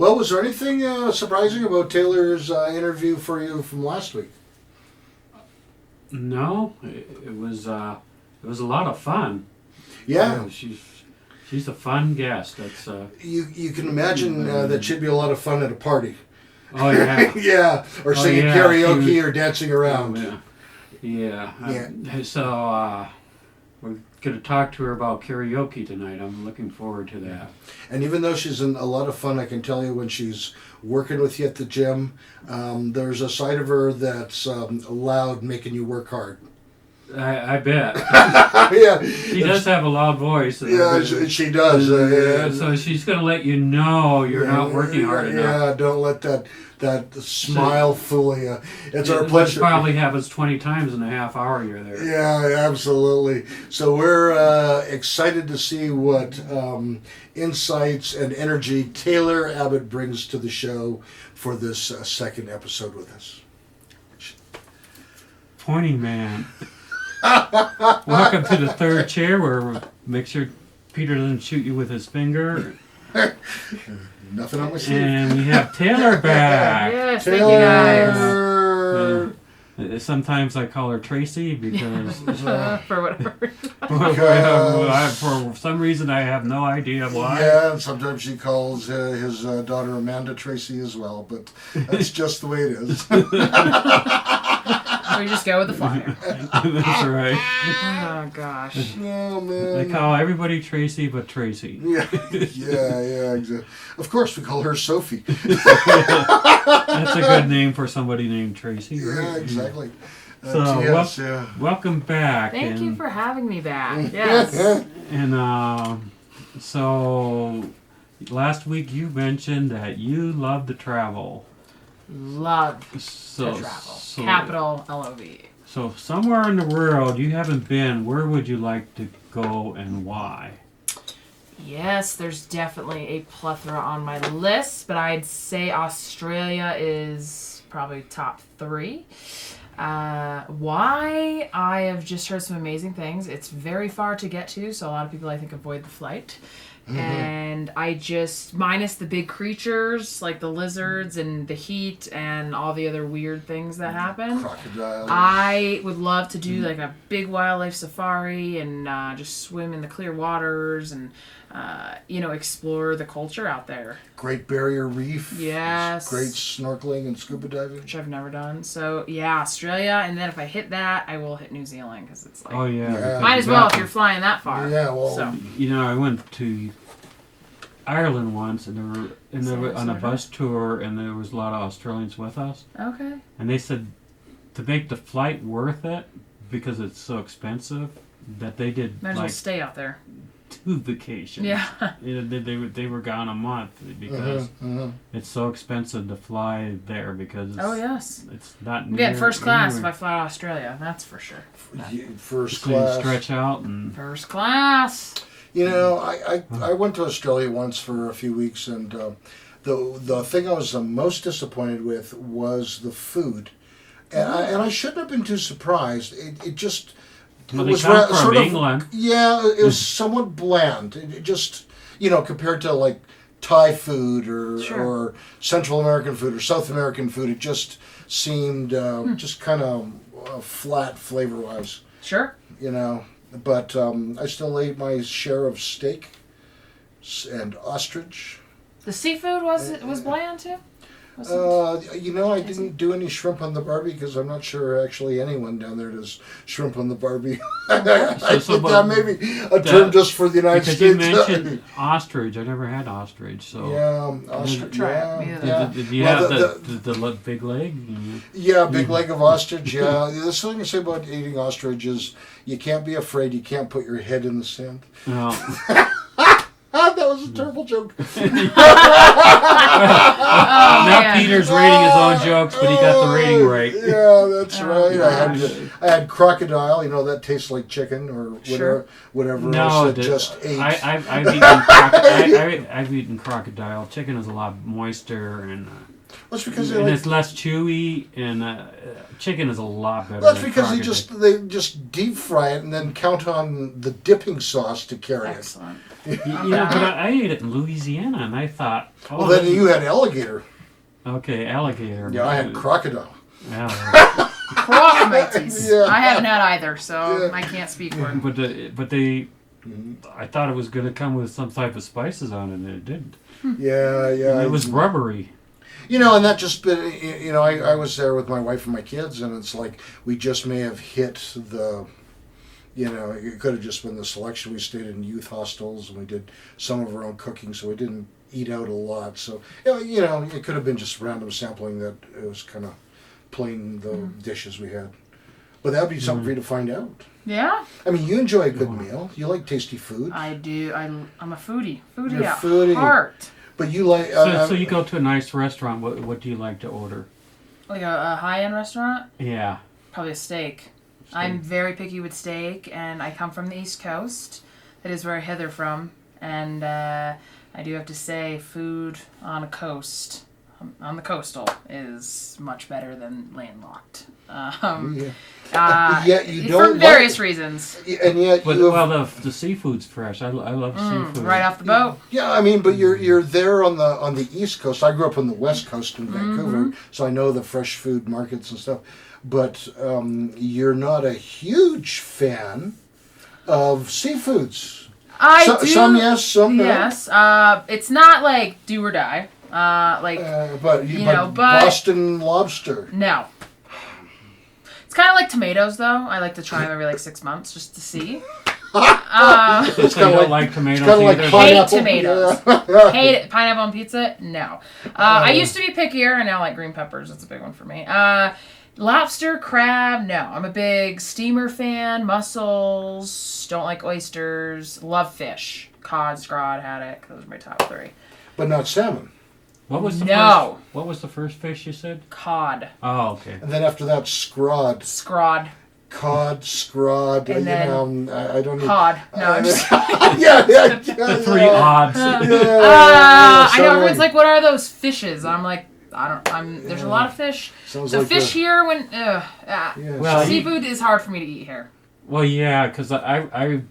Well, was there anything surprising about Taylor's interview for you from last week? No, it was a lot of fun. Yeah. She's a fun guest. That's You can imagine that she'd be a lot of fun at a party. Oh yeah. Yeah, or singing karaoke or dancing around. Yeah. So we're going to talk to her about karaoke tonight. I'm looking forward to that. And even though she's a lot of fun, I can tell you when she's working with you at the gym, there's a side of her that's loud, making you work hard. I bet. Yeah. She does have a loud voice. Yeah, she does. So she's going to let you know you're not working hard enough. Yeah, don't let that smile fool you. It's our pleasure. Which probably happens 20 times in a half hour you're there. Yeah, absolutely. So we're excited to see what insights and energy Taylor Abbott brings to the show for this second episode with us. Pointing man. Welcome to the third chair where make sure Peter doesn't shoot you with his finger. Nothing on my sleeve. And we have Taylor back. Yes, Taylor. thank you guys. Sometimes I call her Tracy because For whatever. for some reason I have no idea why. Yeah, and sometimes she calls his daughter Amanda Tracy as well, but that's just the way it is. We just go with the flyer. That's right. Oh, gosh. Oh, man. They call everybody Tracy but Tracy. Yeah, exactly. Of course, we call her Sophie. That's a good name for somebody named Tracy, right? Yeah, exactly. So, welcome back. Thank you for having me back. Yes. And so, last week you mentioned that you love to travel. Love to travel. Capital L-O-V. So, somewhere in the world you haven't been, where would you like to go and why? Yes, there's definitely a plethora on my list, but I'd say Australia is probably top 3. Why? I have just heard some amazing things. It's very far to get to, so a lot of people I think avoid the flight. Mm-hmm. And I just, minus the big creatures like the lizards and the heat and all the other weird things that happen. Crocodiles. I would love to do like a big wildlife safari and just swim in the clear waters and explore the culture out there. Great Barrier Reef. Yes. Great snorkeling and scuba diving. Which I've never done. So, yeah, Australia. And then if I hit that, I will hit New Zealand because it's like... Oh, yeah. Might as well if you're flying that far. Yeah, well... So. I went to Ireland once and there were on a bus tour and there was a lot of Australians with us. Okay. And they said to make the flight worth it because it's so expensive that they did might as well stay out there. 2 vacations. Yeah. They were gone a month because it's so expensive to fly there because it's not near. Get first class if I fly to Australia, that's for sure. First so class. You stretch out and first class. I went to Australia once for a few weeks and the thing I was the most disappointed with was the food. And I shouldn't have been too surprised. It just... Well, they come from England. It was somewhat bland. It just, compared to like Thai food or Central American food or South American food, it just seemed just kind of flat flavor-wise. Sure. But I still ate my share of steak and ostrich. The seafood was bland too? I didn't do any shrimp on the Barbie because I'm not sure actually anyone down there does shrimp on the Barbie. I think that may be a term just for the United States. Because you mentioned ostrich. I never had ostrich. So ostrich. Did you have the big leg? Yeah, big leg of ostrich. Yeah, the thing I say about eating ostrich is you can't be afraid. You can't put your head in the sand. That was a terrible joke. Now Peter's rating his own jokes, but he got the rating right. Yeah, that's right. I had crocodile. That tastes like chicken or whatever No, else I just ate. I've eaten crocodile. Chicken is a lot moister and. That's because it's less chewy, and chicken is a lot better. That's because they just deep fry it and then count on the dipping sauce to carry Excellent. it. But I ate it in Louisiana, and I thought, well, then you had alligator. Okay, alligator. Yeah, I had crocodile. Yeah. Croc-mites. Yeah. I haven't had either, so I can't speak for it. But they, I thought it was going to come with some type of spices on it, and it didn't. Yeah. It was rubbery. And that just been, I was there with my wife and my kids, and it's like we just may have hit the, it could have just been the selection. We stayed in youth hostels, and we did some of our own cooking, so we didn't eat out a lot. So, it could have been just random sampling that it was kind of plain the dishes we had. But that would be something for you to find out. Yeah. I mean, you enjoy a good meal. You like tasty food. I do. I'm a foodie. You're a foodie. Heart. But you like... so you go to a nice restaurant, what do you like to order? Like a high-end restaurant? Yeah. Probably a steak. I'm very picky with steak, and I come from the East Coast. That is where I hither from. And I do have to say, food on a coast, on the coastal, is much better than landlocked. Yet you don't for various reasons. And yet the seafood's fresh. I love seafood. Right off the boat. Yeah, I mean, but you're there on the East Coast. I grew up on the West Coast in Vancouver, so I know the fresh food markets and stuff. But you're not a huge fan of seafoods. I do. Some yes, some no. Yes. It's not like do or die. But Boston lobster. No. It's kind of like tomatoes, though. I like to try them every 6 months just to see. It's kind of like tomatoes. It's kind of like hate tomatoes. Hate it. Pineapple on pizza? No. I used to be pickier, and now I like green peppers. That's a big one for me. Lobster, crab, no. I'm a big steamer fan. Mussels, don't like oysters. Love fish. Cod, scrod, haddock. Those are my top 3. But not salmon. What was the first fish you said? Cod. Oh, okay. And then after that, scrod. Scrod. Cod, scrod, and then I don't know. Cod. No, I'm just yeah. The 3 odds. I know everyone's like, what are those fishes? I'm like, there's a lot of fish. Sounds so like fish here when well, seafood is hard for me to eat here. Well, yeah, because I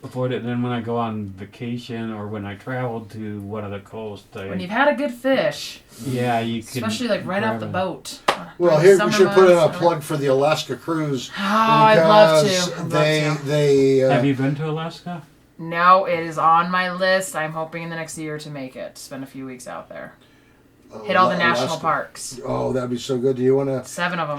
avoid it. And then when I go on vacation or when I travel to one of the coast, when you've had a good fish, you can, especially right off the boat. Well, here we should put in a plug for the Alaska cruise. Oh, I'd love to. They have you been to Alaska? No, it is on my list. I'm hoping in the next year to make it. Spend a few weeks out there. Hit all the national parks. Oh, that'd be so good. Do you want to? 7 of them.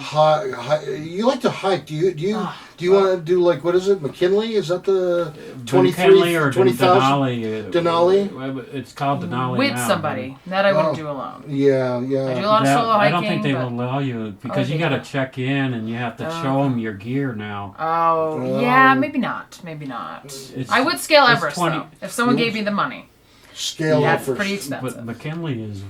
You like to hike? Do you want to do what is it? McKinley? Is that the 23 or 20,000? Denali? It's called Denali with now, somebody that I wouldn't do alone. Yeah. I do a lot of solo hiking. I don't think they will allow you because you got to check in and you have to show them your gear now. Oh, yeah, maybe not. I would scale Everest though, if someone gave me the money. Scale Everest. That's pretty expensive. But McKinley is.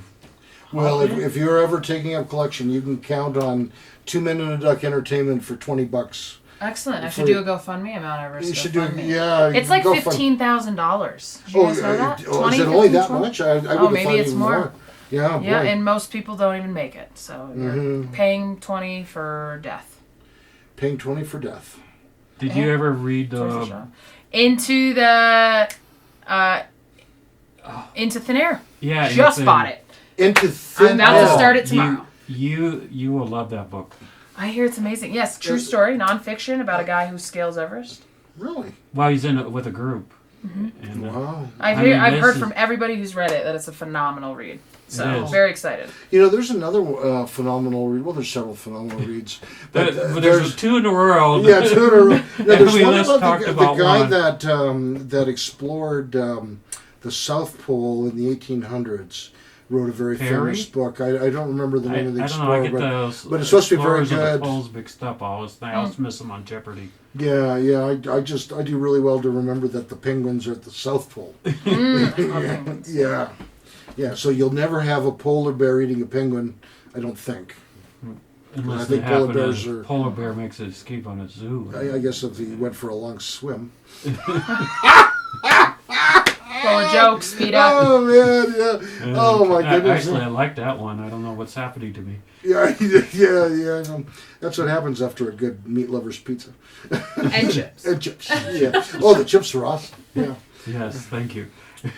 Well, if you're ever taking up collection, you can count on 2 Men and a Duck entertainment for $20. Excellent. I should do a GoFundMe. I'm Mount Everest. You should GoFundMe. It's like $15,000. Did you guys know that? Is it only that much? I would have maybe thought it's even more. Yeah, yeah, and most people don't even make it. So you're paying $20 for death. Paying $20 for death. Did you ever read Into Thin Air? Yeah, just bought it. Into Thin Air. I'm about to start it tomorrow. You will love that book. I hear it's amazing. Yes, true story, nonfiction about a guy who scales Everest. Really? Well, he's in it with a group. Mm-hmm. And, wow. I've heard from everybody who's read it that it's a phenomenal read. So very excited. There's another phenomenal read. Well, there's several phenomenal reads, but there's 2 in a row. Yeah, 2 in a row. There's one about the guy one. that explored the South Pole in the 1800s. Wrote a very famous book. I don't remember the name of the explorer, but it's supposed to be very good. The poles mixed up. I always miss them on Jeopardy. Yeah. I do really well to remember that the penguins are at the South Pole. Yeah. So you'll never have a polar bear eating a penguin, I don't think. Unless I think polar bear makes an escape on a zoo. I guess if he went for a long swim. Polar with jokes, Peter. Oh man, yeah. Oh my goodness. Actually, I like that one. I don't know what's happening to me. Yeah. That's what happens after a good meat lover's pizza. And chips. And chips. Yeah. Oh, the chips are awesome. Yeah. Yes, thank you.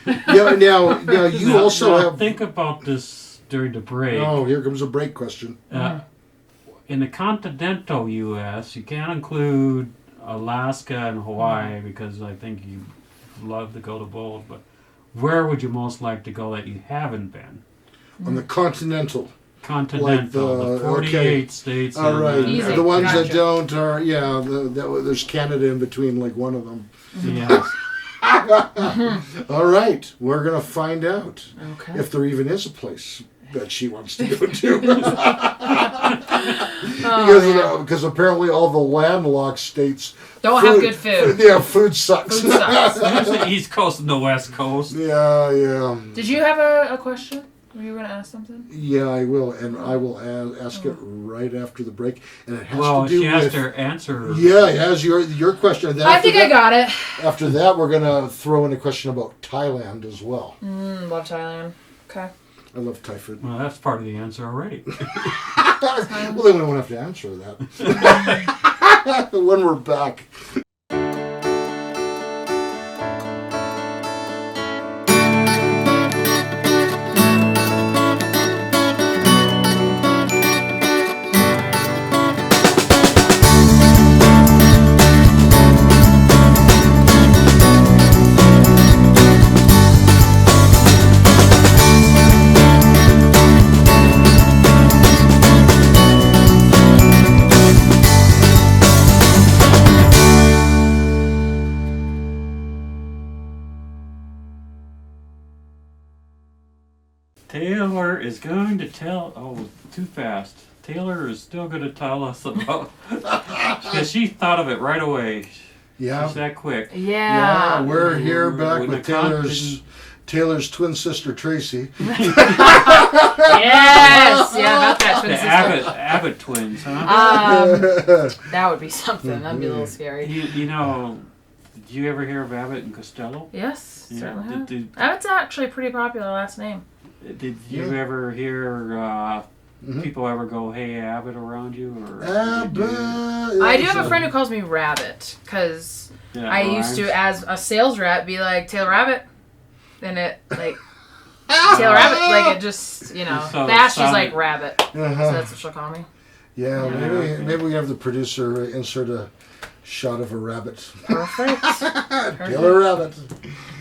Yeah. Now you Now, also now have. think about this during the break. Oh, here comes a break question. In the continental U.S., you can't include Alaska and Hawaii because I think you love to go to both. But where would you most like to go that you haven't been? On the continental. Continental, Like the 48 states. All right. Easy. The ones Gotcha. that don't are, there's Canada in between, like one of them. Yes. All right. We're going to find out Okay. if there even is a place that she wants to go to. Because apparently all the landlocked states Don't have good food. Yeah, food sucks. Food sucks. There's the East Coast and the West Coast. Yeah. Did you have a question? Were you going to ask something? Yeah, I will, and I will ask it right after the break, and it has Well, to do she has with. to answer. Yeah, it has your question. And then I think I got it. After that, we're gonna throw in a question about Thailand as well. Love Thailand. Okay. I love Thai food. Well, that's part of the answer already. Well, then we won't have to answer that when we're back. Taylor is going to tell. Oh, too fast. Taylor is still going to tell us about. Because she thought of it right away. Yeah. She's that quick. Yeah. We're here back When with the Taylor's twin sister Tracy. Yes. Yeah, about that twin The sister. Abbott twins, huh? That would be something. That'd be a little scary. You know, did you ever hear of Abbott and Costello? Yes, Yeah, certainly have. did- That's actually a pretty popular last name. Did you ever hear people ever go, "Hey, Abbott" around you? Or Abbott. I do have a friend who calls me Rabbit because I used to, as a sales rep, be like Taylor Rabbit, and it like Taylor Rabbit, like it just So fast. She's sounded- like Rabbit, so Uh-huh. that's what she'll call me. Yeah, Yeah. maybe we have the producer insert a shot of a rabbit. Perfect. Taylor Rabbit.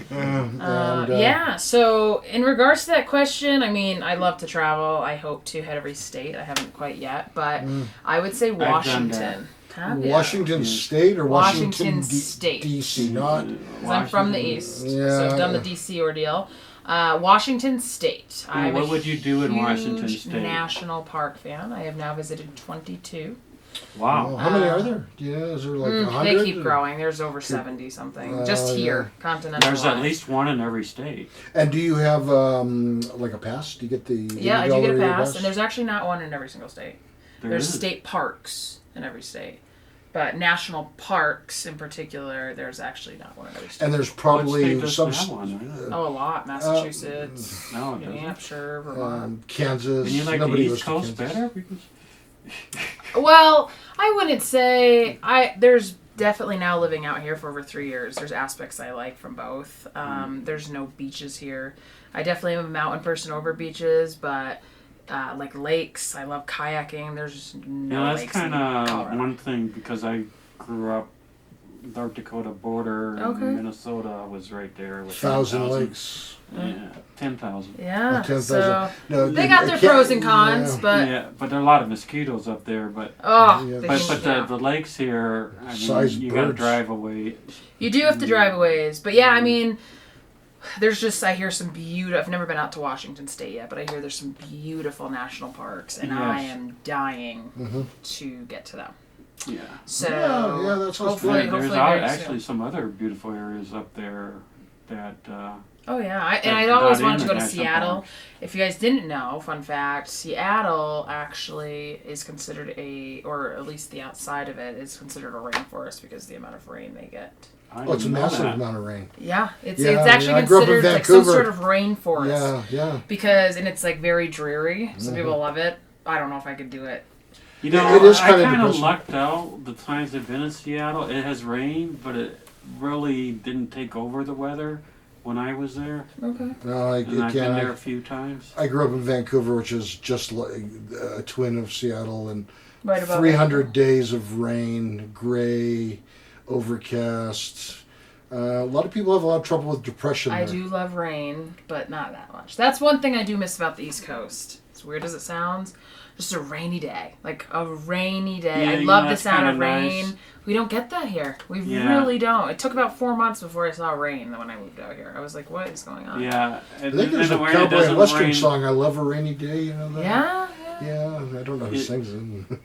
Yeah, so in regards to that question, I mean, I love to travel. I hope to hit every state. I haven't quite yet, but I would say done that. Washington. Have ya? Washington State or Washington, State. D.C. Not. Because I'm from the East, Yeah. so I've done the D.C. ordeal. Washington State. I'm what a would you do in Washington huge State? national park fan. I have now visited 22. Wow. How many are there? Yeah, is there like 100? They keep growing. There's over 70 something. Just here, continental. There's at least one in every state. And do you have like a pass? Do you get the Yeah, I do get a $80 pass, and there's actually not one in every single state. There's isn't. state parks in every state. But national parks in particular, there's actually not one in every state. And there's What probably state doesn't some have one? Oh, a lot. Massachusetts, No, it New doesn't. Hampshire, Vermont. Kansas. And you like the Nobody East goes to Coast Kansas. better? Because Well, I wouldn't say there's definitely now living out here for over 3 years. There's aspects I like from both. There's no beaches here. I definitely am a mountain person over beaches, but like lakes, I love kayaking. There's just no that's lakes in kind of Colorado. one thing because I grew up North Dakota border. Okay. And Minnesota was right there with 1,000 10,000. lakes. Yeah, 10,000. Yeah, 10,000. so No, they got their pros and cons, but Yeah, but there are a lot of mosquitoes up there. But Yeah. the lakes here, I mean, Size you got to birds. drive away. you do have to drive a ways. But yeah, I mean, there's just, I hear some beautiful, I've never been out to Washington State yet, but I hear there's some beautiful national parks, and I Yes. am dying to get to them. Yeah. So Yeah, that sounds hopefully, fun. There's hopefully very actually soon. some other beautiful areas up there that. Oh yeah, I'd That's always not wanted in to go the to national Seattle. park. If you guys didn't know, fun fact, Seattle actually is considered or at least the outside of it is considered a rainforest because of the amount of rain they get. Oh, it's a didn't know massive that. amount of rain. Yeah, it's Yeah, actually I grew up in considered like some Vancouver. sort of rainforest. Yeah, yeah. Because, and it's like very dreary. Some people love it. I don't know if I could do it. You know, It is I kinda kind of depressing. lucked out the times I've been in Seattle. It has rained, but it really didn't take over the weather when I was there. Okay. No, And I've been again, there a few times. I grew up in Vancouver, which is just like a twin of Seattle, and Right about 300 days of rain, gray, overcast. A lot of people have a lot of trouble with depression I there. do love rain, but not that much. That's one thing I do miss about the East Coast. As weird as it sounds, just a rainy day. Like a rainy day. Yeah, I you love know, the that's sound of kinda rain. nice. We don't get that here. We Yeah. really don't. It took about 4 months before I saw rain when I moved out here. I was like, what is going on? Yeah. I think there's a when it cowboy and doesn't western rain, song, I Love a Rainy Day, you know that? Yeah. Yeah, I don't know who It- sings it.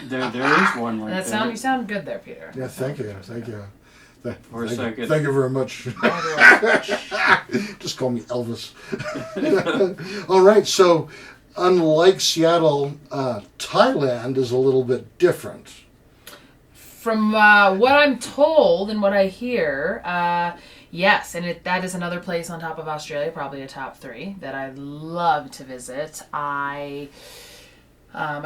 There is one like That that. you sound good there, Peter. Yeah, thank you. For a second. Thank you very much. Just call me Elvis. All right, so unlike Seattle, Thailand is a little bit different. From what I'm told and what I hear, yes, and that is another place on top of Australia, probably a top 3 that I'd love to visit. I've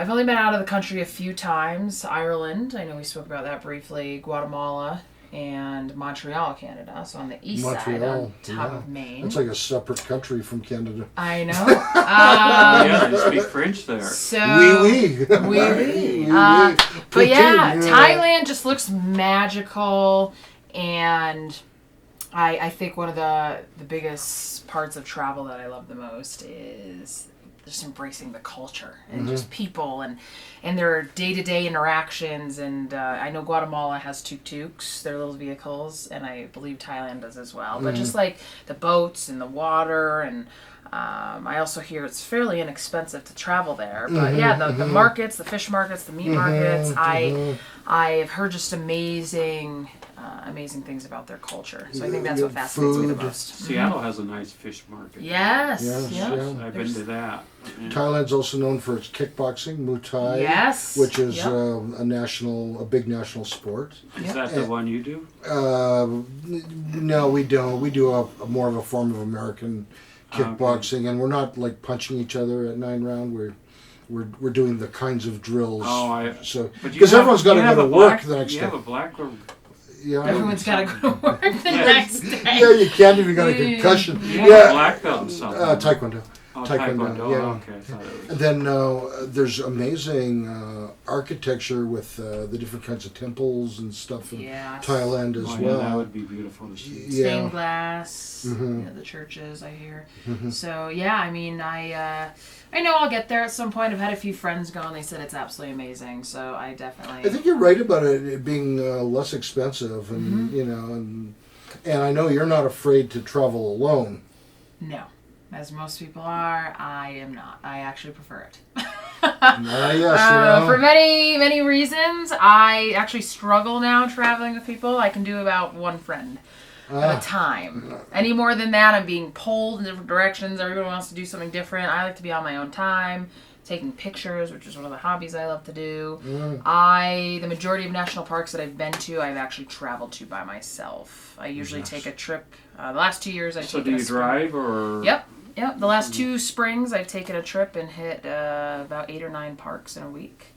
only been out of the country a few times. Ireland, I know we spoke about that briefly. Guatemala and Montreal, Canada. So on the east side, on top of Maine. It's like a separate country from Canada. I know. Yeah, they speak French there. So Oui, oui. Oui. Oui, But Poutine, yeah, Thailand just looks magical, and I think one of the biggest parts of travel that I love the most is just embracing the culture and just people and their day-to-day interactions. And I know Guatemala has tuk-tuks, their little vehicles, and I believe Thailand does as well. But just like the boats and the water, and I also hear it's fairly inexpensive to travel there. But yeah, the markets, the fish markets, the meat markets, I have heard just amazing things about their culture. So I think that's what fascinates me the Food. most. Seattle has a nice fish market. Yes. Yes, Yep. yeah. I've been to that. Yeah. Thailand's also known for its kickboxing, Muay Thai, Yes. which is Yep. a big national sport. Is that the one you do? No, we don't. We do a more of a form of American kickboxing, and we're not like punching each other at 9 round. We're doing the kinds of drills. So But you because have- everyone's got to you go have to a work black- the next You day. have a black or Yeah. Everyone's got to go to work the Yeah. next day. Yeah, you can't even got a concussion. you have a Yeah. black belt in something. Taekwondo. Oh, Taekwondo, Taekwondo. yeah. Oh, okay. I thought it And was. then there's amazing architecture with the different kinds of temples and stuff in Yes. Thailand as Oh, well. yeah, that would be beautiful to see. Yeah. Stained glass, Mhm. the churches, I hear. So yeah, I mean, I know I'll get there at some point. I've had a few friends go, and they said it's absolutely amazing. So I definitely. I think you're right about it being less expensive, and you know, and I know you're not afraid to travel alone. No, as most people are, I am not. I actually prefer it. Yes, For many reasons, I actually struggle now traveling with people. I can do about one friend at a time. Any more than that, I'm being pulled in different directions. Everyone wants to do something different. I like to be on my own time, taking pictures, which is one of the hobbies I love to do. The majority of national parks that I've been to, I've actually traveled to by myself. I usually take a trip. The last 2 years, I've So taken do you drive or? Yep. The last 2 springs, I've taken a trip and hit about 8 or 9 parks in a week.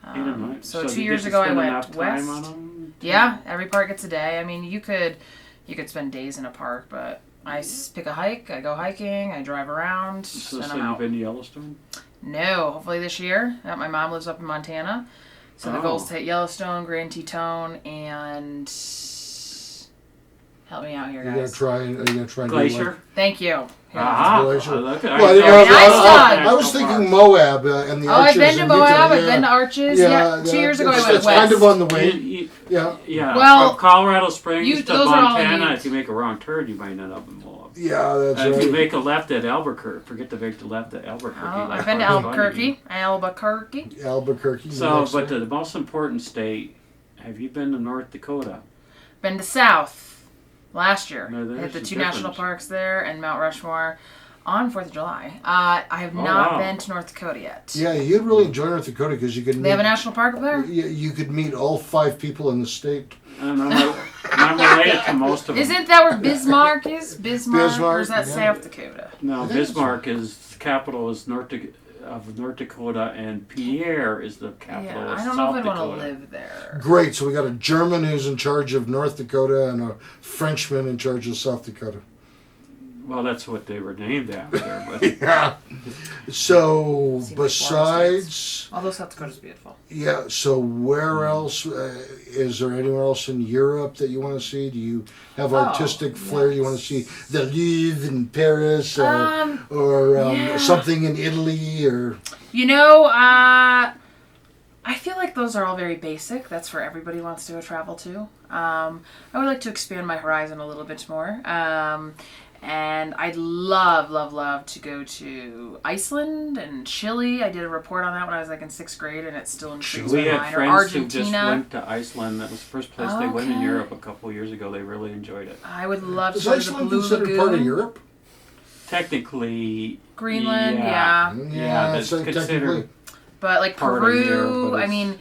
8 or 9. So do 2 you years get to ago, I spend went enough west. time on them? Yeah, every park gets a day. I mean, you could spend days in a park, but I pick a hike, I go hiking, I drive around, So and I'm you've out. been to Yellowstone? No, hopefully this year. My mom lives up in Montana, so the goal is to hit Yellowstone, Grand Teton, and help me out here, Are you guys. gonna try and do Glacier? Thank you. Here. Ah, Glacier. look at Well, I you know, Nice I was thinking Moab and the Oh, I've Arches. been to in Moab. Utah, I've been to Arches. Yeah, 2 years ago I went it's west. kind of on the way. You, Yeah, yeah, Well, from Colorado Springs to those are all Montana, neat. if you make a wrong turn, you might end up in Moab. yeah, that's If you right. make a left at Albuquerque, forget to make the left at Albuquerque. Oh, That I've been to part's funny. Albuquerque. Albuquerque. So, next but to- the most important state, have you been to North Dakota? Been to South last year. No, there's Hit the a 2 national difference. parks there and Mount Rushmore on 4th of July. I have Oh, not wow. been to North Dakota yet. yeah, you'd really enjoy North Dakota because you could They have a meet, national park up there? you could meet all 5 people in the state. I don't know. My I'm related to most of them. Isn't that where Bismarck is? Bismarck? Or is that yeah. South Dakota? No, Bismarck is capital is North Dakota, and Pierre is the capital Yeah, of I don't know South if I'd want Dakota. to live there. Great. So we got a German who's in charge of North Dakota and a Frenchman in charge of South Dakota. Well, that's what they were named after. But Yeah. So Seems like besides, Although South Dakota's beautiful. yeah. So where else is there anywhere else in Europe that you want to see? Do you have artistic flair? You want to see the Louvre in Paris, or yeah. something in Italy, or You know, I feel like those are all very basic. That's where everybody wants to go travel to. I would like to expand my horizon a little bit more. And I'd love, love, love to go to Iceland and Chile. I did a report on that when I was like in 6th grade, and it's still intrigues we my had mind. Or friends who just Argentina. went to Iceland. That was the first place they went in Okay. Europe a couple years ago. They really enjoyed it. I would love to is go to the Iceland Blue considered Lagoon. part of Europe? Technically, Greenland, yeah. yeah. That's so considered technically. But like part of Peru, Europe, but I it's- mean,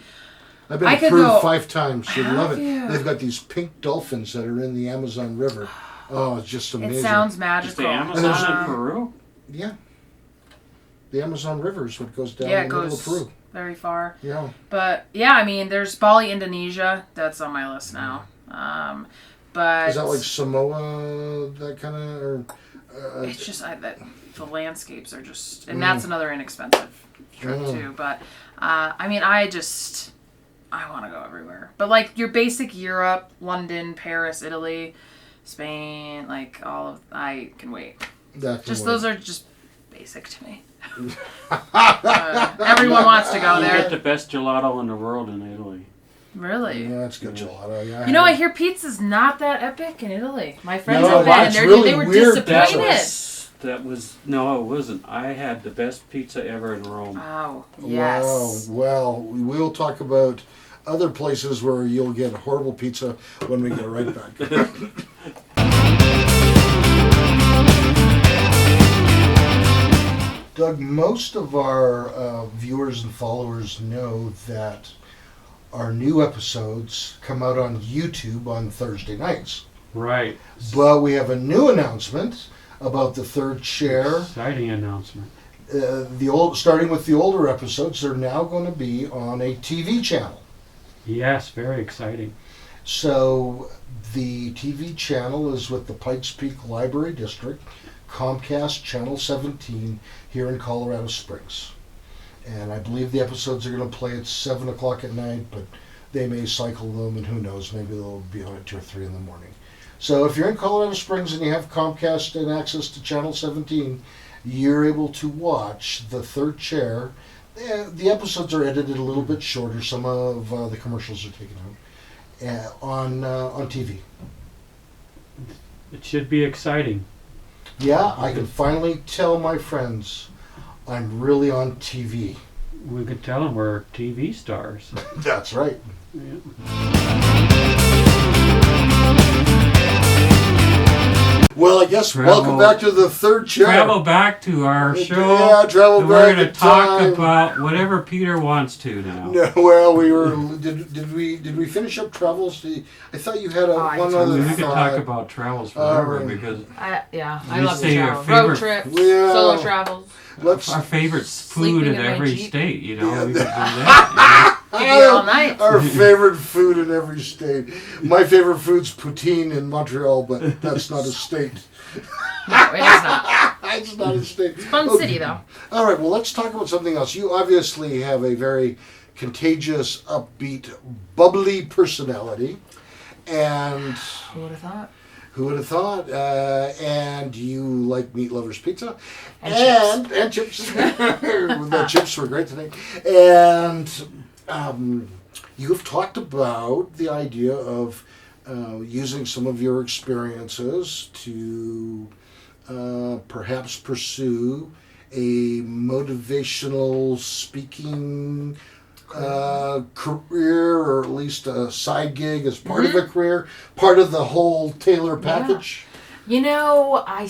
I've been I to could Peru go- 5 times. You'd love it. Have you? They've got these pink dolphins that are in the Amazon River. Oh, it's just amazing. it sounds Is magical. the Amazon in Um, Peru? Yeah. The Amazon River is what goes down Yeah, in it the middle goes of Peru. very far. Yeah. But yeah, I mean, there's Bali, Indonesia. That's on my list now. But Is that like Samoa, that kind of, or it's just the landscapes are just, and that's another inexpensive trip too. But I mean, I want to go everywhere. But like your basic Europe, London, Paris, Italy, Spain, like I can wait. that? Just those are just basic to me. Everyone wants to go You get there. the best gelato in the world in Italy. Really? Yeah, that's good gelato. Yeah. You know, I hear pizza's not that epic in Italy. My friends No, have been, and that's really they were weird. disappointed. No, it wasn't. I had the best pizza ever in Rome. Oh, yes. Wow. Well, we'll talk about other places where you'll get horrible pizza when we get right back. Doug, most of our viewers and followers know that our new episodes come out on YouTube on Thursday nighs. Right. But we have a new announcement about the third chair. Exciting announcement. Starting with the older episodes, they're now going to be on a TV channel. Yes, very exciting. So the TV channel is with the Pikes Peak Library District, Comcast Channel 17 here in Colorado Springs. And I believe the episodes are going to play at 7 o'clock at night, but they may cycle them, and who knows, maybe they'll be on at 2 or 3 in the morning. So if you're in Colorado Springs and you have Comcast and access to Channel 17, you're able to watch The Third Chair. The episodes are edited a little bit shorter. Some of the commercials are taken out on TV. It should be exciting. Yeah, I can finally tell my friends I'm really on TV. We could tell them we're TV stars. That's right. Yeah. Well, I guess welcome back to The Third Chair. Travel back to our show. Yeah, travel and back we're going in to talk time. about whatever Peter wants to now. No, well, we were. Did we finish up travels? I thought you had I one do. other We could talk thought. about travels forever because I You love to say your travel. favorite- Road trips, Yeah. solo travels. Let's. our favorite food Sleeping in in my every Jeep. state, you know, Yeah. we could do that. Could be here all night. Our favorite food in every state. My favorite food's poutine in Montreal, but that's not a state. No, it is not. It's not a state. Fun city, though. All right, well, let's talk about something else. You obviously have a very contagious, upbeat, bubbly personality. And Who would have thought? who would have thought? And you like Meat Lovers Pizza. And chips. The chips were great today. And you have talked about the idea of using some of your experiences to perhaps pursue a motivational speaking career, or at least a side gig as part of a career, part of the whole Taylor package. You know, I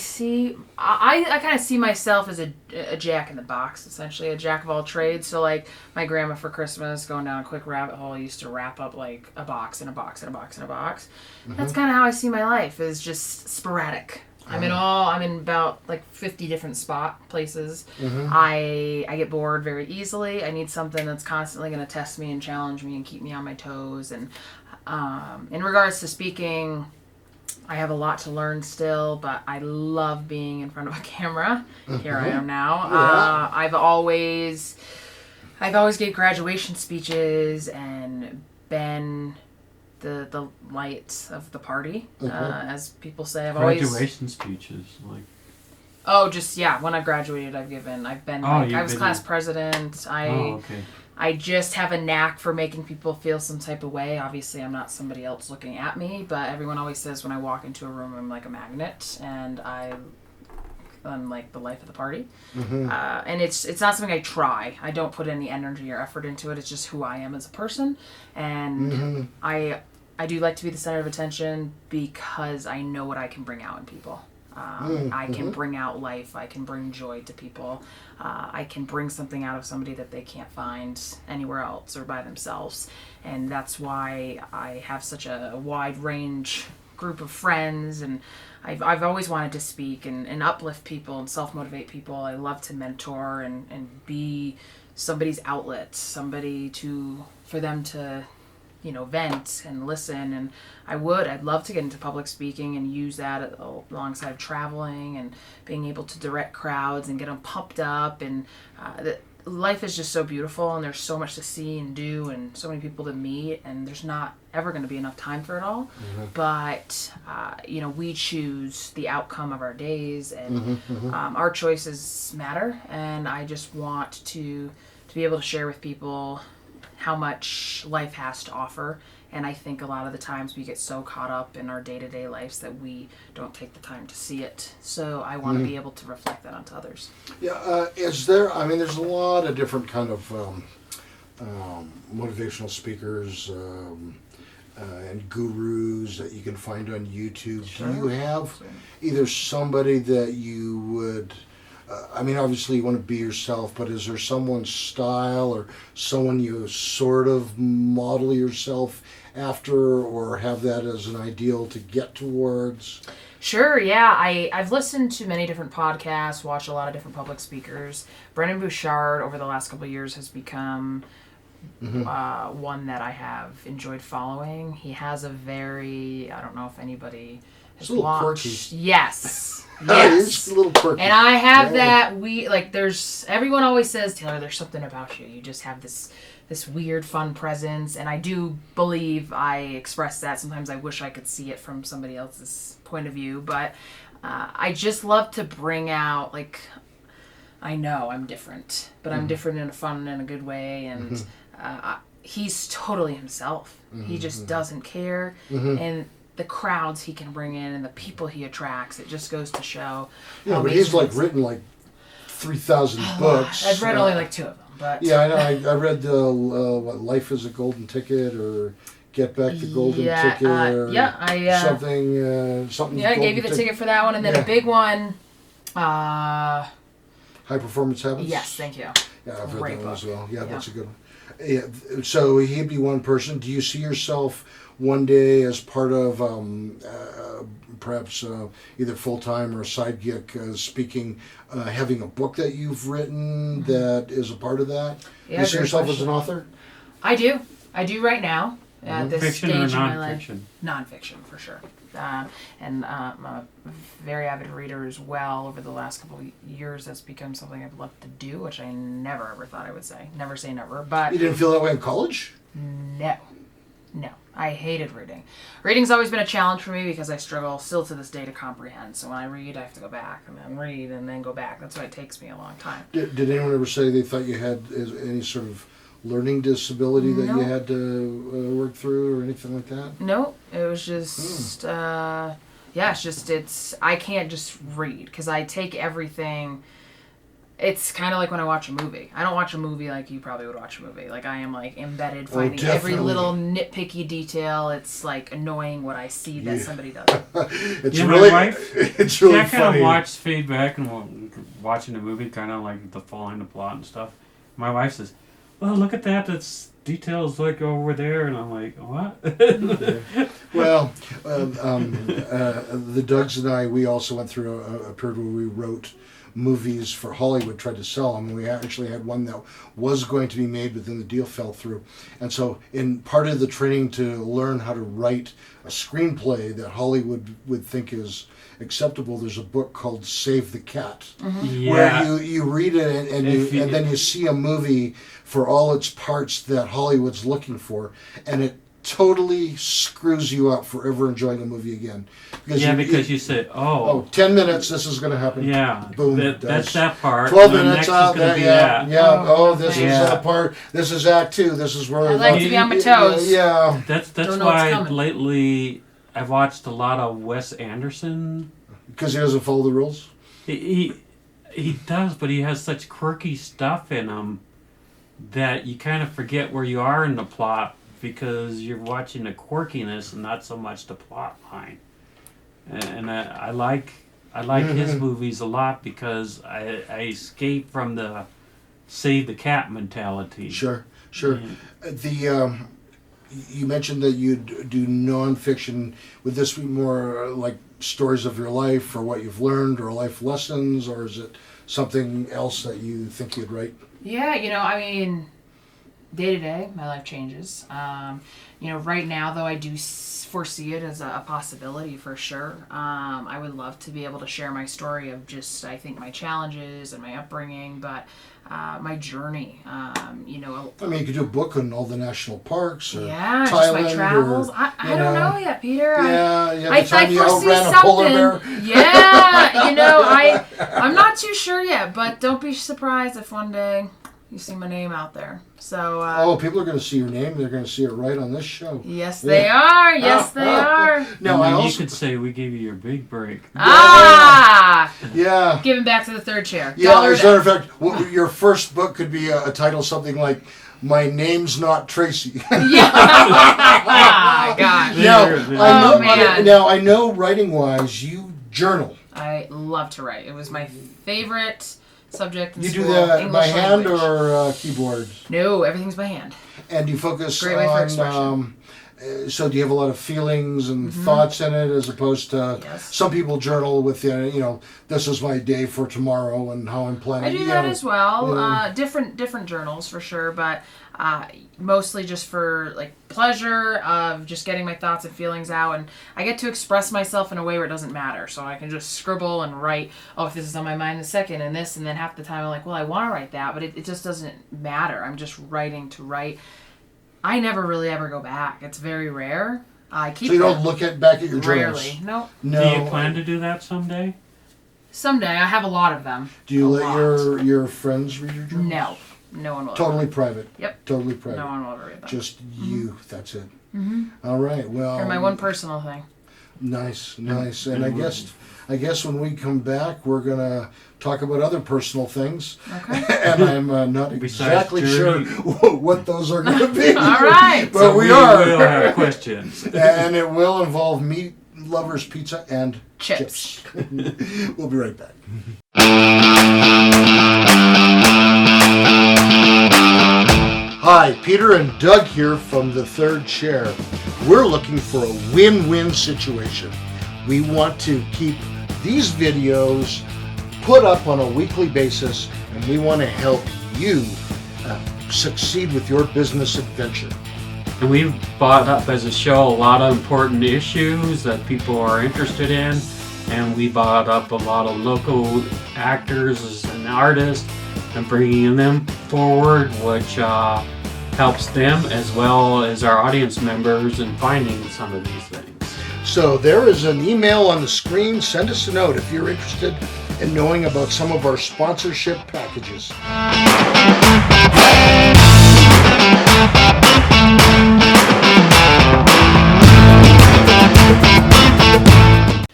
kind of see myself as a jack in the box, essentially, a jack of all trades. So, like, my grandma for Christmas, going down a quick rabbit hole, used to wrap up, like, a box and a box and a box and a box. Mm-hmm. That's kind of how I see my life, is just sporadic. I'm in about, like, 50 different places. Mm-hmm. I get bored very easily. I need something that's constantly going to test me and challenge me and keep me on my toes. And in regards to speaking, I have a lot to learn still, but I love being in front of a camera. Mm-hmm. Here I am now. Yeah. I've always gave graduation speeches and been the light of the party, as people say. Graduation speeches, like. Oh, just when I've graduated, I've been. I was class president. I just have a knack for making people feel some type of way. Obviously, I'm not somebody else looking at me, but everyone always says when I walk into a room, I'm like a magnet, and I'm like the life of the party. Mm-hmm. And it's not something I try. I don't put any energy or effort into it. It's just who I am as a person, and mm-hmm. I do like to be the center of attention because I know what I can bring out in people. I can bring out life. I can bring joy to people. I can bring something out of somebody that they can't find anywhere else or by themselves. And that's why I have such a wide range group of friends. And I've always wanted to speak and uplift people and self-motivate people. I love to mentor and be somebody's outlet, for them to vent and listen. And I'd love to get into public speaking and use that alongside traveling and being able to direct crowds and get them pumped up. And life is just so beautiful, and there's so much to see and do and so many people to meet, and there's not ever going to be enough time for it all. Mm-hmm. But we choose the outcome of our days, and our choices matter. And I just want to be able to share with people how much life has to offer. And I think a lot of the times we get so caught up in our day-to-day lives that we don't take the time to see it. So I want to be able to reflect that onto others. Yeah, there's a lot of different kind of motivational speakers and gurus that you can find on YouTube. Sure. Do you have either somebody that you would... obviously you want to be yourself, but is there someone's style or someone you sort of model yourself after or have that as an ideal to get towards? Sure, yeah. I've listened to many different podcasts, watched a lot of different public speakers. Bouchard over the last couple of years has become one that I have enjoyed following. He has a very, I don't know if anybody has watched. Quirky. Yes. Yes. It's a little quirky. And I have that everyone always says, Taylor, there's something about you. You just have this weird, fun presence. And I do believe I express that. Sometimes I wish I could see it from somebody else's point of view. But I just love to bring out, like, I know I'm different, but I'm different in a fun and a good way. And he's totally himself. He just doesn't care. And the crowds he can bring in and the people he attracts, it just goes to show. Yeah, but he's written 3,000 books. I've read only 2 of them, but yeah, I know. I read Life is a Golden Ticket or Get Back the Golden Ticket. Something. Yeah, I gave you the ticket for that one, and then a big one. High Performance Habits. Yes, thank you. Yeah, I've read that one as well. Yeah, that's a good one. Yeah, so he'd be one person. Do you see yourself one day as part of perhaps either full-time or a side gig speaking, having a book that you've written that is a part of that? Yeah, you see yourself as an author? I do right now. At this Fiction stage or in my life. non-fiction? Non-fiction, for sure. And I'm a very avid reader as well. Over the last couple of years, that's become something I've loved to do, which I never ever thought I would say. Never say never. But you didn't feel that way in college? No. I hated reading. Reading's always been a challenge for me because I struggle still to this day to comprehend. So when I read, I have to go back and then read and then go back. That's why it takes me a long time. Did anyone ever say they thought you had any sort of learning disability that you had to work through or anything like that? No, it was just, I can't just read because I take everything it's kind of like when I watch a movie. I don't watch a movie like you probably would watch a movie. Like I am like embedded, finding every little nitpicky detail. It's like annoying what I see that somebody does. It's really, my wife, it's really I kind funny. of watch feedback and watching the movie, kind of like the following the plot and stuff. My wife says, "Well, look at that. That's details like over there," and I'm like, "What?" Well, the Dougs and I, we also went through a period where we wrote movies for Hollywood, tried to sell them. We actually had one that was going to be made, but then the deal fell through. And so in part of the training to learn how to write a screenplay that Hollywood would think is acceptable, there's a book called Save the Cat, where you read it and then you see a movie for all its parts that Hollywood's looking for, and it totally screws you up for ever enjoying a movie again. Because you say, 10 minutes, this is going to happen. Yeah, boom. That's that part. 12 and minutes out, this is that part. This is Act 2. This is where I like to be on my toes. Yeah. That's why lately I've watched a lot of Wes Anderson. Because he doesn't follow the rules? He does, but he has such quirky stuff in him that you kind of forget where you are in the plot, because you're watching the quirkiness and not so much the plot line. And I like his movies a lot because I escape from the save the cat mentality. Sure. The you mentioned that you do nonfiction. Would this be more like stories of your life or what you've learned or life lessons, or is it something else that you think you'd write? Yeah, I mean, day to day, my life changes. Right now, though, I do foresee it as a possibility for sure. I would love to be able to share my story of just, I think, my challenges and my upbringing, but my journey. I mean, you could do a book on all the national parks, or Thailand, just my travels. I don't know yet, Peter. I foresee something. Yeah, I'm not too sure yet, but don't be surprised if one day you see my name out there. So. People are going to see your name. They're going to see it right on this show. Yes, they are. Yes, they are. Now, you could say we gave you your big break. Yeah. Giving back to the third chair. Yeah. As a matter of fact, your first book could be a title something like "My Name's Not Tracy." Yeah. God. Now I know writing wise, you journal. I love to write. It was my favorite subject in school. You do that English by hand language. or keyboard? No, everything's by hand. And you focus Great way for expression. So do you have a lot of feelings and thoughts in it, as opposed to some people journal with this is my day for tomorrow and how I'm planning? I do that as well. Different journals for sure, but mostly just for like pleasure of just getting my thoughts and feelings out, and I get to express myself in a way where it doesn't matter. So I can just scribble and write, if this is on my mind a second and this, and then half the time I'm like, well, I want to write that, but it just doesn't matter. I'm just writing to write. I never really ever go back. It's very rare. I keep. So you don't look back at your journals? Rarely. No. Do you plan to do that someday? Someday. I have a lot of them. Do you let your friends read your journals? No. No one will. Totally private. Yep. Totally private. No one will ever read them. Just you. That's it. All right. Well. They're my one personal thing. Nice. And I guess when we come back, we're gonna talk about other personal things. Okay. And I'm not exactly sure what those are going to be. All right. But so we are. We'll have questions. And it will involve meat lovers, pizza, and chips. We'll be right back. Hi, Peter and Doug here from The Third Chair. We're looking for a win-win situation. We want to keep these videos put up on a weekly basis, and we want to help you succeed with your business adventure. And we've brought up as a show a lot of important issues that people are interested in, and we brought up a lot of local actors and artists and bringing them forward, which helps them as well as our audience members in finding some of these things. So there is an email on the screen. Send us a note if you're interested in knowing about some of our sponsorship packages.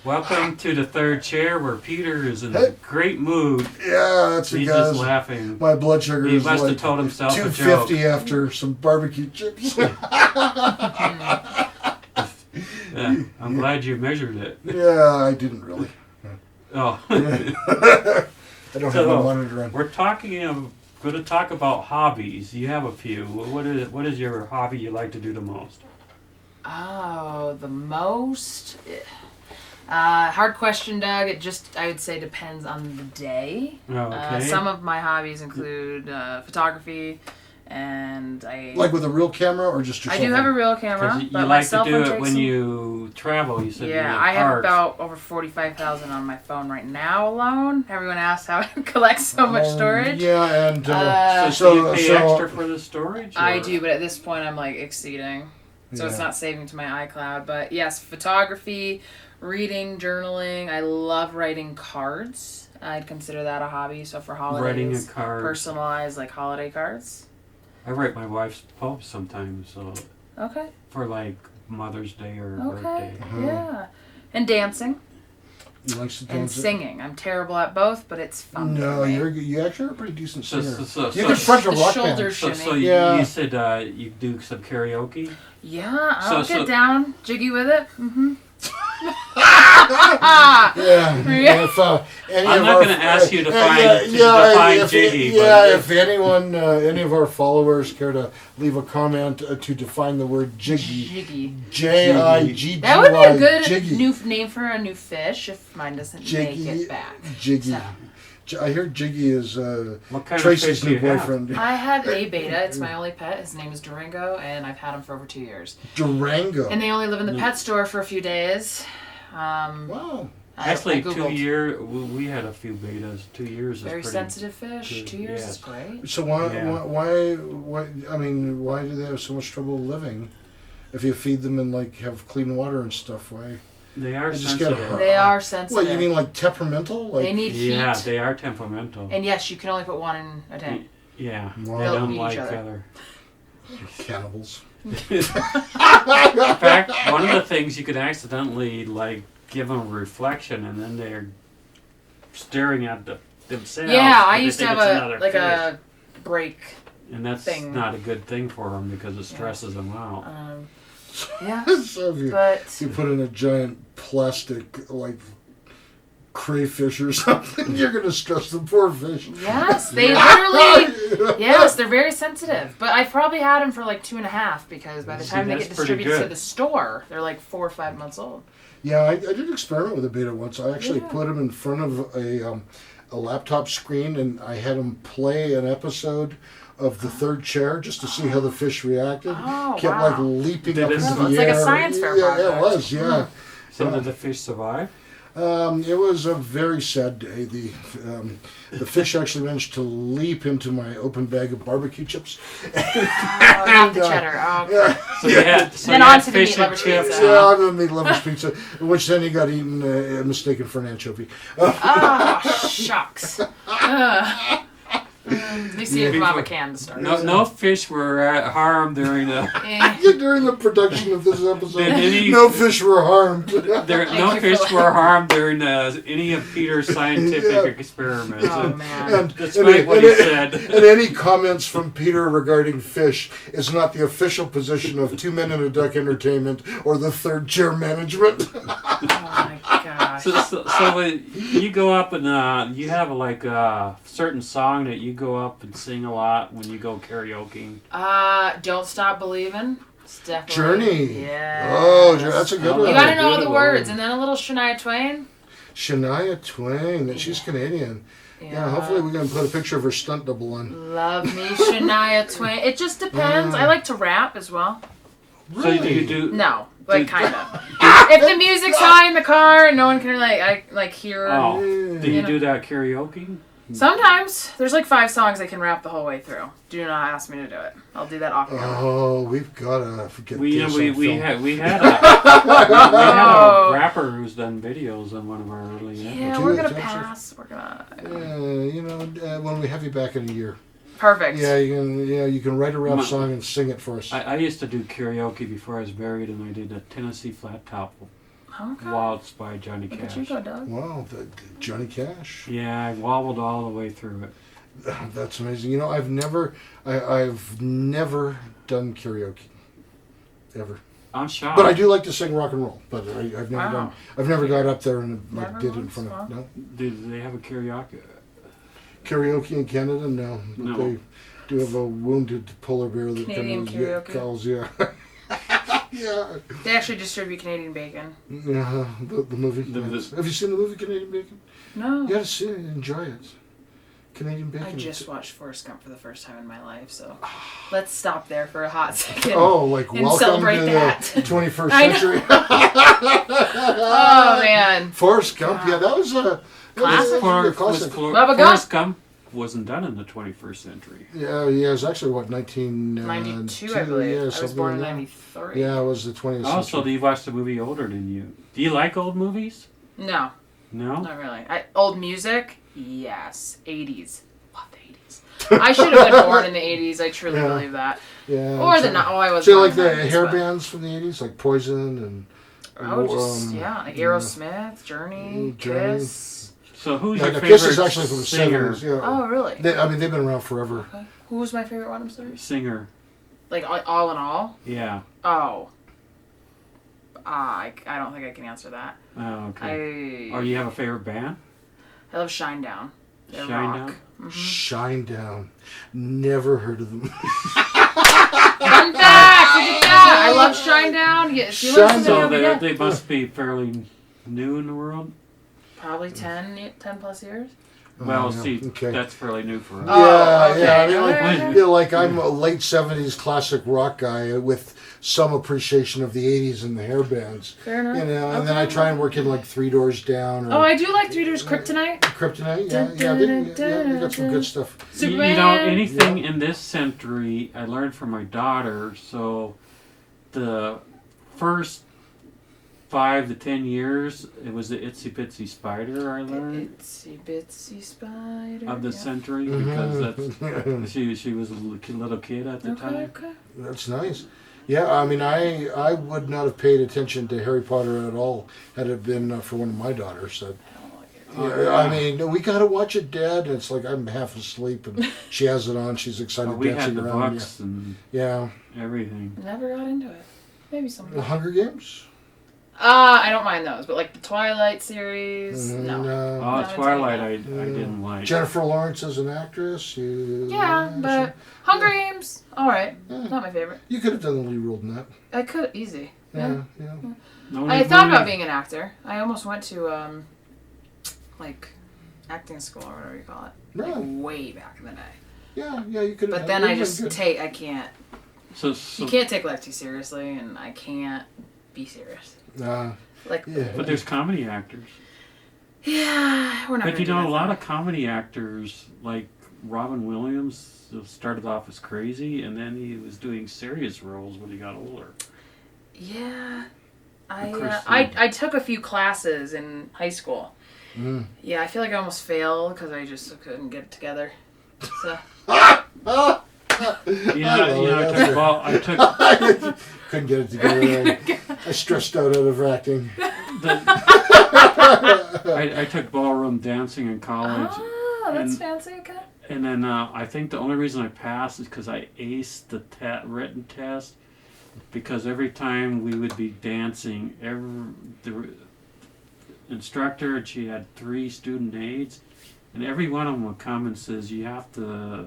Well, Welcome to the third chair where Peter is in a great mood. Yeah, that's He's because just laughing. my blood sugar He is must like have told himself a 250 joke. after some barbecue chips. Yeah, I'm glad you measured it. Yeah, I didn't really. Oh. I don't have my monitor on. We're going to talk about hobbies. You have a few. What is your hobby you like to do the most? Oh, the most? Hard question, Doug. I would say, depends on the day. Oh, okay. Some of my hobbies include photography, and Like with a real camera or just your I cell do phone? have a real camera, You but my like to cell do phone it takes when some- you travel. You said you Yeah, make I have cards. about over 45,000 on my phone right now alone. Everyone asks how I collect so much storage. Yeah, and So you pay extra for the storage? I or- do, but at this point I'm like exceeding. So it's Yeah. not saving to my iCloud. But yes, photography, reading, journaling. I love writing cards. I'd consider that a hobby. So for holidays, Writing a card. personalized like holiday cards. I write my wife's poems sometimes, so Okay. for like Mother's Day or Okay. birthday. Yeah. And dancing You like to and dance it? singing. I'm terrible at both, but it's fun. No, for me. you actually are a pretty decent So- singer. so- you could front a the rock shoulder band. shimmy. So Yeah. you said you do some karaoke? Yeah, I'll So- get down, jiggy with it. Mm-hmm. Yeah. If, any I'm of not our- gonna ask you to yeah, define if, jiggy, Yeah, but- if anyone, any of our followers care to leave a comment to define the word jiggy, Jiggy. J-I-G-G-Y, That would be a good jiggy. new name for a new fish if mine doesn't Jiggy, make it back. Jiggy. So, I hear Jiggy is What kind Tracy's of fish new do you boyfriend. I have a beta. It's my only pet. His name is Durango, and I've had him for over 2 years. Durango. And they only live in the pet store for a few days. Wow. I Actually, Googled. 2 years, we had a few betas. 2 years is Very pretty sensitive fish. good, 2 years yes. is great. So why, Yeah. why, I mean, why do they have so much trouble living? If you feed them and like have clean water and stuff, why? They are They just get sensitive. hurt. They are sensitive. What, you mean like temperamental? Like, They need heat. Yeah, they are temperamental. And yes, you can only put one in a tank. Yeah, Wow. they They'll don't eat each like other. other. cannibals. In fact, one of the things you could accidentally like give them a reflection, and then they're staring at themselves. Yeah, I but they used to think have it's another a fish. break. And that's thing. not a good thing for them because it stresses them out. Yeah, So if you, but you put in a giant plastic like crayfish or something, you're gonna stress the poor fish. yes, they literally. Yes, they're very sensitive. But I've probably had them for like 2.5 because by the See, time they that's get pretty distributed to good. the store, they're like 4 or 5 months old. Yeah, I did experiment with a beta once. I actually Yeah. put him in front of a laptop screen, and I had him play an episode of The Third Chair just to see how the fish reacted. Oh, Kept wow. like leaping Did up it- into the It's like a air. science fair Yeah, it project. was. Yeah. So did the fish survive? It was a very sad day. The fish actually managed to leap into my open bag of barbecue chips. Oh, not the cheddar. Oh, okay. So you had, so Then you on had to the fish meat and lovers chips. pizza. Yeah, on the meat lovers pizza, which then he got eaten, mistaken for an anchovy. Oh, shucks. Ugh. At least you didn't come out of a can to start. No fish were harmed during the. Eh. During the production of this episode, Did any- no fish were harmed. No you fish for- were harmed during any of Peter's scientific Yeah. experiments. Oh, man. And, Despite what he said. and any comments from Peter regarding fish is not the official position of Two Men and a Duck Entertainment or the Third Chair Management. Oh, my gosh. So you go up and you have like a certain song that you go up and sing a lot when you go karaoke. Don't Stop Believing. It's definitely. Journey. Yeah. Oh, that's a good You one. You gotta know all Good the one. words, and then a little Shania Twain. Shania Twain. She's Canadian. Yeah, hopefully we can put a picture of her stunt double on. Love me, Shania Twain. It just depends. I like to rap as well. So you do. No, like kind of. If the music's high in the car and no one can hear. Oh, do you know. do that karaoke? Sometimes there's like 5 songs I can rap the whole way through. Do not ask me to do it. I'll do that off camera. Oh, we've gotta forget We this on film. we had a rapper who's done videos on one of our early Yeah, episodes. we're gonna That's pass. We're gonna. When we have you back in a year. Perfect. Yeah, you can write a rap My- song and sing it for us. I used to do karaoke before I was married, and I did a Tennessee flat top Okay. waltz by Johnny Look at Cash. you go, Doug. Wow, Johnny Cash. Yeah, I wobbled all the way through it. That's amazing. You know, I've never done karaoke, ever. I'm shocked. But I do like to sing rock and roll. But I've never Wow. I've never got up there and like, Never did it in once? front of. Wow. No Do they have a karaoke? karaoke in Canada. No, but No. they do have a wounded polar bear that Canadian kind of karaoke? calls. Yeah, yeah, They actually distribute Canadian bacon. yeah. The movie. The- Have you seen the movie Canadian Bacon? No. You gotta see it. Enjoy it. Canadian Bacon. I just watched Forrest Gump for the first time in my life, so let's stop there for a hot second. Oh, like and welcome celebrate to that. the 21st I know. century. Oh man. Forrest Gump, yeah, that was a Classic. classic. Bubba Gump. Forrest Gump wasn't done in the 21st century. Yeah, it was actually what 92, I believe. Yeah, I was something born in like that. 93. Yeah, it was the 20th Also, century. you watched the movie older than you. Do you like old movies? No, No? not really. Old music? Yes. 80s. Love the 80s. I should have been born in the 80s. I truly Yeah. believe that. Yeah. Or so- the I was. So you born like in the 90s, hair but- bands from the 80s, like Poison and Oh, just yeah. like Aerosmith, Journey, Journey. Kiss. So who's Yeah, your the favorite Kiss is actually from the singer? 70s. Yeah. Oh, really? I mean, they've been around forever. Okay. Who was my favorite one? I'm sorry. Singer. Like all in all? Yeah. Oh. I don't think I can answer that. Oh, okay. I Or you have a favorite band? love Shinedown. They're Shinedown? rock. Mhm. Shinedown. Never heard of them. Fun fact! Look at that! I love Shinedown. Yes, you listen to So me every day. they must be fairly new in the world? Probably 10 plus years. Well, yeah, see, okay. that's fairly new for us. Oh, Yeah, okay. yeah. I mean, like, Okay. you know, like I'm a late '70s classic rock guy with some appreciation of the '80s and the hair bands. Fair enough. You know, and then I try and work in like Three Doors Down or Oh, I do like Three Doors Kryptonite. Kryptonite. Yeah, they got some good stuff. You know, anything in this century, I learned from my daughter. So, the first 5 to 10 years, it was the Itsy Bitsy Spider. I learned Itsy bitsy spider. of the yeah. century because Mhm. that's she was a little kid at the Okay, time. okay. That's nice. Yeah, I mean, I would not have paid attention to Harry Potter at all had it been for one of my daughters. That, I don't like it. yeah, I mean, we gotta watch it, Dad. And it's like I'm half asleep and she has it on. She's excited We had dancing the around. books and Yeah. everything. Never got into it. Maybe The someday. Hunger Games. I don't mind those, but like the Twilight series, no. No. Oh, it's Twilight, like I didn't like. Jennifer Lawrence as an actress. Yeah, but Hunger Games, all right. Yeah. Not my favorite. You could have done the lead role in that. I could easy. Yeah, Yeah. yeah. The only I thought movie- about being an actor. I almost went to like acting school or whatever you call it, like No. way back in the day. Yeah, you could have. But then I just I can't. So, You can't take life too seriously, and I can't be serious. Like, Yeah. but there's comedy actors. yeah, we're not. But gonna you do know, that a lot then. of comedy actors, like Robin Williams, started off as crazy, and then he was doing serious roles when he got older. Yeah, Kristen. I took a few classes in high school. Mm. Yeah, I feel like I almost failed because I just couldn't get it together. So I took Couldn't get it together. I stressed out of acting. I took ballroom dancing in college, that's and- fancy. Okay. and then I think the only reason I passed is because I aced the written test. Because every time we would be dancing, the instructor, and she had 3 student aides, and every one of them would come and says, "You have to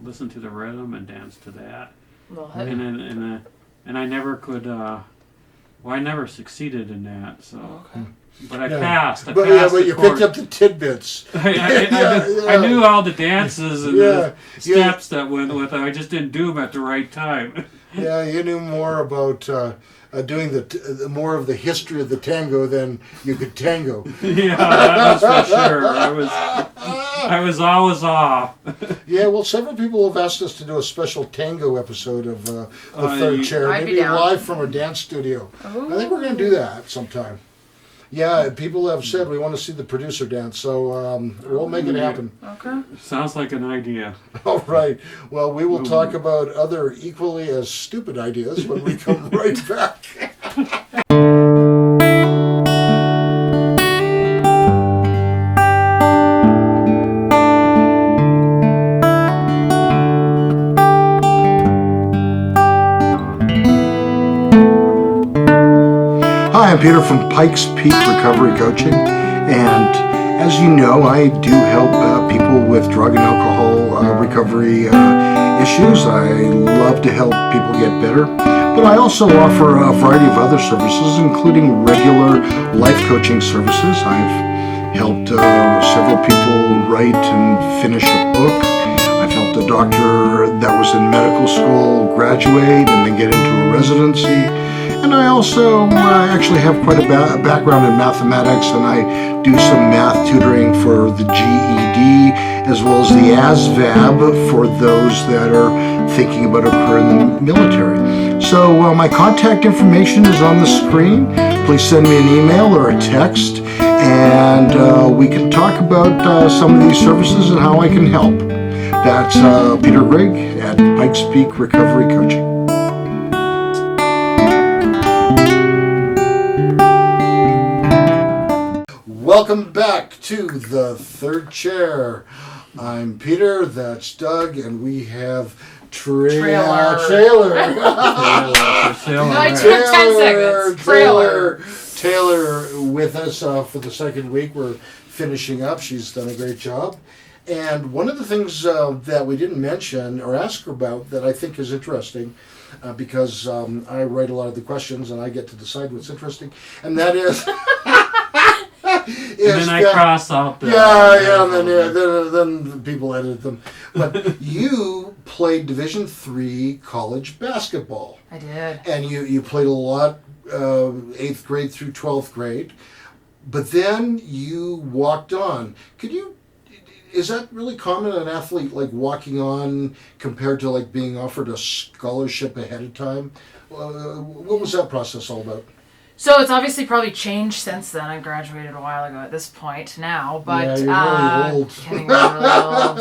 listen to the rhythm and dance to that." Well, And I never could. I never succeeded in that. So, okay. but I Yeah. passed. I But passed but the you course. picked up the tidbits. I knew all the dances and Yeah, the steps that went with it. I just didn't do them at the right time. Yeah, you knew more about doing more of the history of the tango than you could tango. Yeah, that was for sure. I was always off. Yeah, well, several people have asked us to do a special tango episode of the Third Chair, I'd be maybe down. live from a dance studio. I think we're going to do that sometime. Yeah, people have said we want to see the producer dance, so we'll make it happen. Okay. Sounds like an idea. All right. Well, we will talk about other equally as stupid ideas when we come right back. I'm Peter from Pikes Peak Recovery Coaching, and as you know, I do help people with drug and alcohol recovery issues. I love to help people get better, but I also offer a variety of other services, including regular life coaching services. I've helped several people write and finish a book. I've helped a doctor that was in medical school graduate and then get into a residency. And I also actually have quite a background in mathematics, and I do some math tutoring for the GED as well as the ASVAB for those that are thinking about a career in the military. So my contact information is on the screen. Please send me an email or a text, and we can talk about some of these services and how I can help. That's Peter Grigg at Pikes Peak Recovery Coaching. Welcome back to the third chair. I'm Peter, that's Doug, and we have Trailer. Taylor with us for the second week. We're finishing up. She's done a great job. And one of the things that we didn't mention or ask her about that I think is interesting, because I write a lot of the questions and I get to decide what's interesting, and that is... and then I cross out the... and then people edit them. But you played Division III college basketball. I did. And you played a lot, 8th grade through 12th grade. But then you walked on. Is that really common, an athlete like walking on compared to like being offered a scholarship ahead of time? What was that process all about? So it's obviously probably changed since then. I graduated a while ago at this point now, but you're really old. Getting really old.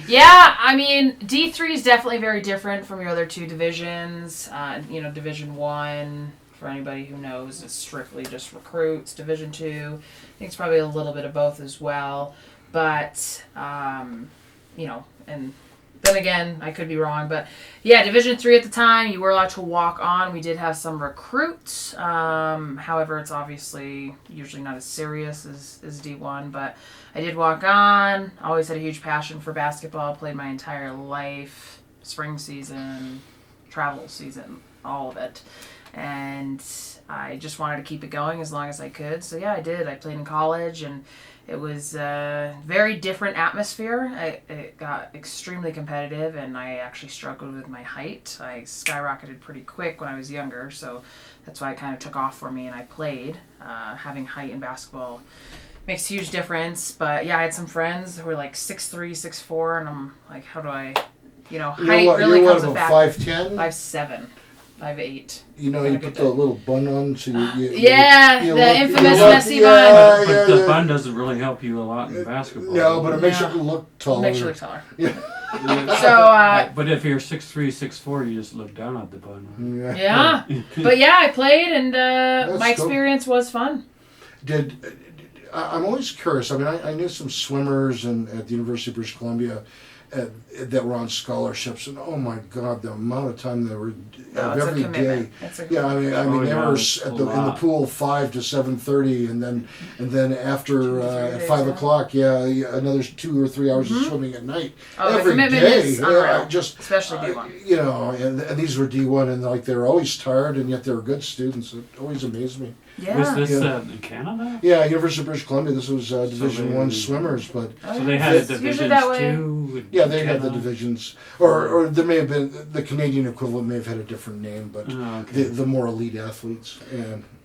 Yeah, I mean, D3 is definitely very different from your other two divisions. Division 1, for anybody who knows, is strictly just recruits. Division 2, I think it's probably a little bit of both as well. But, and then again, I could be wrong, but yeah, Division 3 at the time, you were allowed to walk on. We did have some recruits. However, it's obviously usually not as serious as D1, but I did walk on. Always had a huge passion for basketball. Played my entire life, spring season, travel season, all of it. And I just wanted to keep it going as long as I could. So yeah, I did. I played in college, and it was a very different atmosphere. It got extremely competitive, and I actually struggled with my height. I skyrocketed pretty quick when I was younger, so that's why it kind of took off for me, and I played. Having height in basketball makes a huge difference. But yeah, I had some friends who were like 6'3", 6'4", and I'm like, how do I, height really comes with back. 5'10"? 5'7". 5'8". You put the little bun on, so you the infamous messy bun. But the bun doesn't really help you a lot in basketball. No, but it makes you look taller. Makes you look taller. Yeah. So, but if you're 6'3", 6'4", you just look down at the bun. Yeah. But yeah, I played, and my experience was fun. I'm always curious. I mean, I knew some swimmers at the University of British Columbia that were on scholarships, and oh my God, the amount of time they were every day. They were in the pool 5 to 7:30, and then after at 5 o'clock, another 2 or 3 hours of swimming at night. Every day, especially D1. And these were D1, and like they're always tired, and yet they were good students. It always amazed me. Yeah. Was this in Canada? Yeah, University of British Columbia. This was Division 1 swimmers, but so they had divisions too. Yeah, they had the divisions, or there may have been the Canadian equivalent may have had a different name, but the more elite athletes.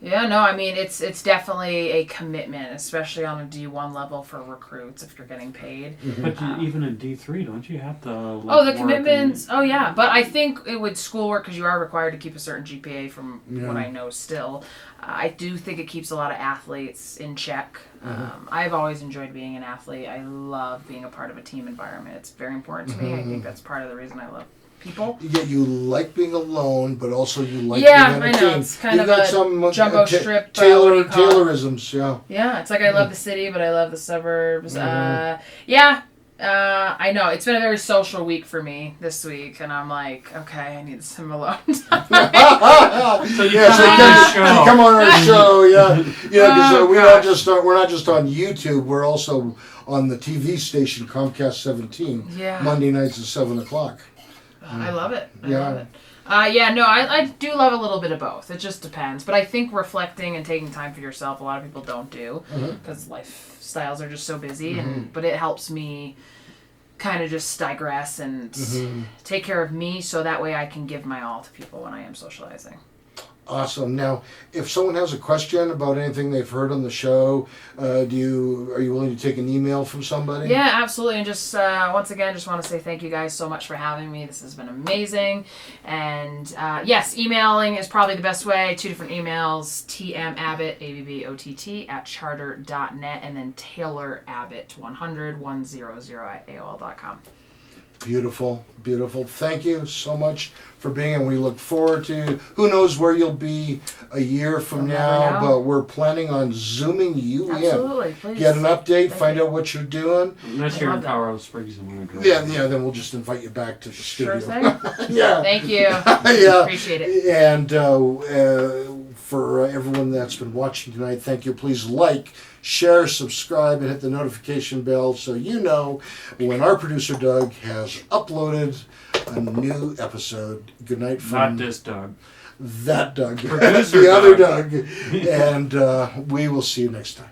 Yeah, no, I mean it's definitely a commitment, especially on a D1 level for recruits if you're getting paid. Mm-hmm. But even in D3, don't you have to? The commitments. Oh yeah, but I think with schoolwork, because you are required to keep a certain GPA from what I know still. I do think it keeps a lot of athletes in check. I've always enjoyed being an athlete. I love being a part of a team environment. It's very important to me. I think that's part of the reason I love people. Yeah, you like being alone, but also you like being on a team. Yeah, I know. It's kind of a jumbo strip. Taylorisms, yeah. Yeah, it's like I love the city, but I love the suburbs. I know. It's been a very social week for me this week, and I'm like, okay, I need some alone time. So you Yeah, come on the show. you come on our show, yeah, because Oh, we're not just on YouTube. We're also on the TV station Comcast 17, Yeah. Monday nights at 7:00. I love it. I Yeah. love it. I do love a little bit of both. It just depends. But I think reflecting and taking time for yourself, a lot of people don't do because lifestyles are just so busy. But it helps me kind of just digress and take care of me so that way I can give my all to people when I am socializing. Awesome. Now, if someone has a question about anything they've heard on the show, are you willing to take an email from somebody? Yeah, absolutely. And just once again, just want to say thank you guys so much for having me. This has been amazing. And yes, emailing is probably the best way. 2 different emails: tmabbott, ABBOTT, @charter.net, and then TaylorAbbott100 at AOL.com. Beautiful, beautiful. Thank you so much for being, and we look forward to, who knows where you'll be a year from now, but we're planning on Zooming you Absolutely, in. please. Get an update, find you. out what you're doing. Unless you're in Colorado Springs and want to go. Yeah, then we'll just invite you back to the Sure studio. thing. Yeah. Thank you. Yeah. Appreciate it. And for everyone that's been watching tonight, thank you. Please like, share, subscribe, and hit the notification bell so you know when our producer Doug has uploaded a new episode. Good night from Not this Doug. that Doug, Producer the other Doug. Doug, and we will see you next time.